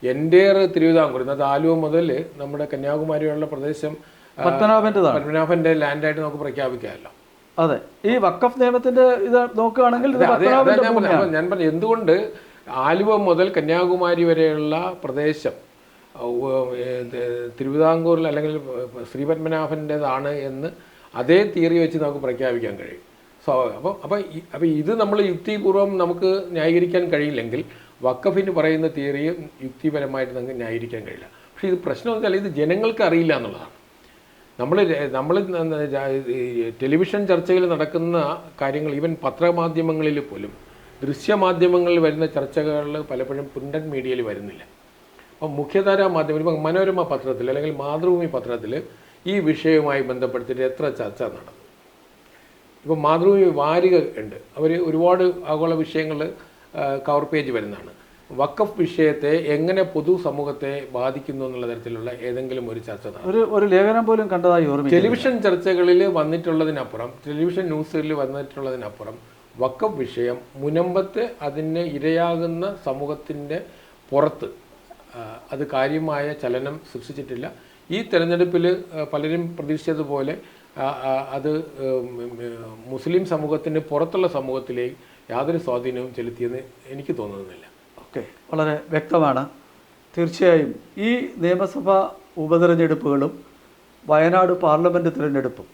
എൻ്റെ തിരുവിതാംകൂർ, ഇന്നത്തെ ആലുവ മുതൽ നമ്മുടെ കന്യാകുമാരി വരെയുള്ള പ്രദേശം പത്മനാഭൻ്റെ ലാൻഡായിട്ട് നമുക്ക് പ്രഖ്യാപിക്കാമല്ലോ. അതെ, ഈ വഖഫ് നിയമത്തിന്റെ ഇത് നോക്കുകയാണെങ്കിൽ ഞാൻ പറഞ്ഞു എന്തുകൊണ്ട് ആലുവ മുതൽ കന്യാകുമാരി വരെയുള്ള പ്രദേശം തിരുവിതാംകൂറിൽ അല്ലെങ്കിൽ ശ്രീപത്മനാഭൻ്റെതാണ് എന്ന് അതേ തിയറി വെച്ച് നമുക്ക് പ്രഖ്യാപിക്കാൻ കഴിയും. അപ്പോൾ ഇത് നമ്മൾ യുക്തിപൂർവ്വം നമുക്ക് ന്യായീകരിക്കാൻ കഴിയില്ലെങ്കിൽ വഖഫിന് പറയുന്ന തിയറിയും യുക്തിപരമായിട്ട് നമുക്ക് ന്യായീകരിക്കാൻ കഴിയില്ല. പക്ഷേ ഇത് പ്രശ്നം വെച്ചാൽ ഇത് ജനങ്ങൾക്ക് അറിയില്ല എന്നുള്ളതാണ്. നമ്മൾ ടെലിവിഷൻ ചർച്ചയിൽ നടക്കുന്ന കാര്യങ്ങൾ, ഈവൻ പത്രമാധ്യമങ്ങളിൽ പോലും ദൃശ്യമാധ്യമങ്ങളിൽ വരുന്ന ചർച്ചകൾ പലപ്പോഴും പ്രിൻ്റഡ് മീഡിയയിൽ വരുന്നില്ല. അപ്പം മുഖ്യധാരാ മാധ്യമം, ഇപ്പം മനോരമ പത്രത്തിൽ അല്ലെങ്കിൽ മാതൃഭൂമി പത്രത്തിൽ ഈ വിഷയവുമായി ബന്ധപ്പെടുത്തിയിട്ട് എത്ര ചർച്ച നടന്നു. ഇപ്പം മാതൃഭൂമി വാരിക ഉണ്ട്, അവർ ഒരുപാട് ആഗോള വിഷയങ്ങൾ കവർ പേജ് വരുന്നതാണ്. വഖഫ് വിഷയത്തെ എങ്ങനെ പൊതുസമൂഹത്തെ ബാധിക്കുന്നു എന്നുള്ള തരത്തിലുള്ള ഏതെങ്കിലും ഒരു ചർച്ച ഒരു ലേഖനം പോലും കണ്ടതായി ഓർമ്മ. ടെലിവിഷൻ ചർച്ചകളിൽ വന്നിട്ടുള്ളതിനപ്പുറം, ടെലിവിഷൻ ന്യൂസുകളിൽ വന്നിട്ടുള്ളതിനപ്പുറം വഖഫ് വിഷയം മുനമ്പത്തെ അതിന് ഇരയാകുന്ന സമൂഹത്തിൻ്റെ പുറത്ത് അത് കാര്യമായ ചലനം സൃഷ്ടിച്ചിട്ടില്ല. ഈ തെരഞ്ഞെടുപ്പിൽ പലരും പ്രതീക്ഷിച്ചതുപോലെ അത് മുസ്ലിം സമൂഹത്തിന് പുറത്തുള്ള സമൂഹത്തിലേക്ക് യാതൊരു സ്വാധീനവും ചെലുത്തിയെന്ന് എനിക്ക് തോന്നുന്നില്ല. ഓക്കെ, വളരെ വ്യക്തമാണ്. തീർച്ചയായും ഈ നിയമസഭാ ഉപതെരഞ്ഞെടുപ്പുകളും വയനാട് പാർലമെൻറ്റ് തിരഞ്ഞെടുപ്പും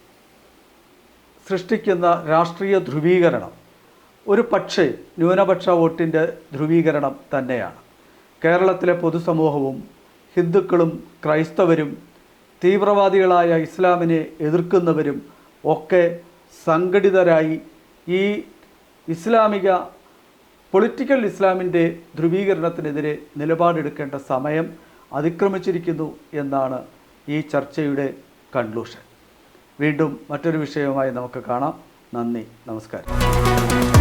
സൃഷ്ടിക്കുന്ന രാഷ്ട്രീയ ധ്രുവീകരണം ഒരു പക്ഷേ ന്യൂനപക്ഷ വോട്ടിൻ്റെ ധ്രുവീകരണം തന്നെയാണ്. കേരളത്തിലെ പൊതുസമൂഹവും ഹിന്ദുക്കളും ക്രൈസ്തവരും തീവ്രവാദികളായ ഇസ്ലാമിനെ എതിർക്കുന്നവരും ഒക്കെ സംഘടിതരായി ഈ ഇസ്ലാമിക പൊളിറ്റിക്കൽ ഇസ്ലാമിൻ്റെ ധ്രുവീകരണത്തിനെതിരെ നിലപാടെടുക്കേണ്ട സമയം അതിക്രമിച്ചിരിക്കുന്നു എന്നാണ് ഈ ചർച്ചയുടെ കൺക്ലൂഷൻ. വീണ്ടും മറ്റൊരു വിഷയവുമായി നമുക്ക് കാണാം. നന്ദി, നമസ്കാരം.